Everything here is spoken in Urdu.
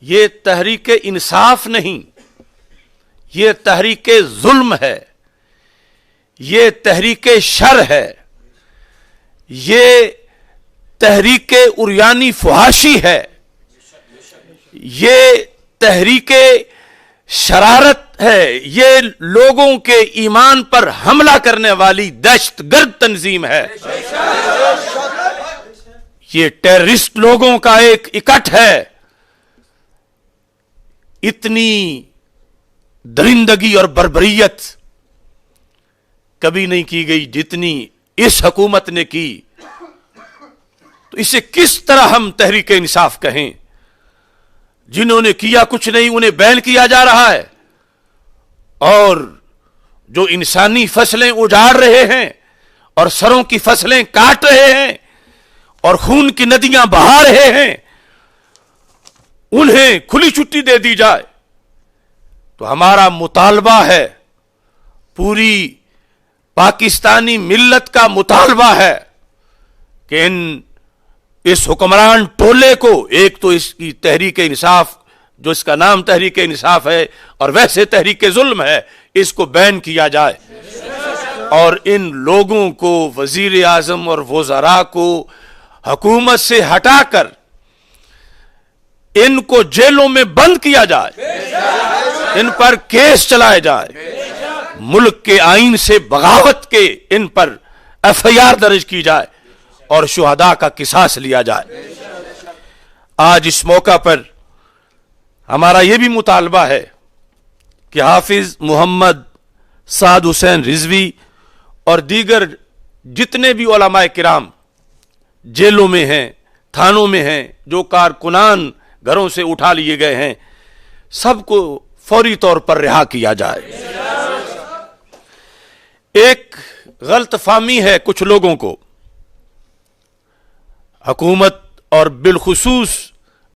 یہ تحریک انصاف نہیں، یہ تحریک ظلم ہے، یہ تحریک شر ہے، یہ تحریک عریانی فحاشی ہے، یہ تحریک شرارت ہے، یہ لوگوں کے ایمان پر حملہ کرنے والی دہشت گرد تنظیم ہے، یہ ٹیررسٹ لوگوں کا ایک اکٹھ ہے۔ اتنی درندگی اور بربریت کبھی نہیں کی گئی جتنی اس حکومت نے کی، تو اسے کس طرح ہم تحریک انصاف کہیں؟ جنہوں نے کیا کچھ نہیں انہیں بین کیا جا رہا ہے، اور جو انسانی فصلیں اجاڑ رہے ہیں اور سروں کی فصلیں کاٹ رہے ہیں اور خون کی ندیاں بہا رہے ہیں، انہیں کھلی چھٹی دے دی جائے۔ تو ہمارا مطالبہ ہے، پوری پاکستانی ملت کا مطالبہ ہے کہ اس حکمران ٹولے کو، ایک تو اس کی تحریک انصاف جو اس کا نام تحریک انصاف ہے اور ویسے تحریک ظلم ہے، اس کو بین کیا جائے، اور ان لوگوں کو، وزیر اعظم اور وزراء کو حکومت سے ہٹا کر ان کو جیلوں میں بند کیا جائے، ان پر کیس چلائے جائے، ملک کے آئین سے بغاوت کے ان پر ایف آئی آر درج کی جائے اور شہداء کا قصاص لیا جائے۔ آج اس موقع پر ہمارا یہ بھی مطالبہ ہے کہ حافظ محمد سعد حسین رضوی اور دیگر جتنے بھی علماء کرام جیلوں میں ہیں، تھانوں میں ہیں، جو کارکنان گھروں سے اٹھا لیے گئے ہیں، سب کو فوری طور پر رہا کیا جائے۔ ایک غلط فہمی ہے کچھ لوگوں کو، حکومت اور بالخصوص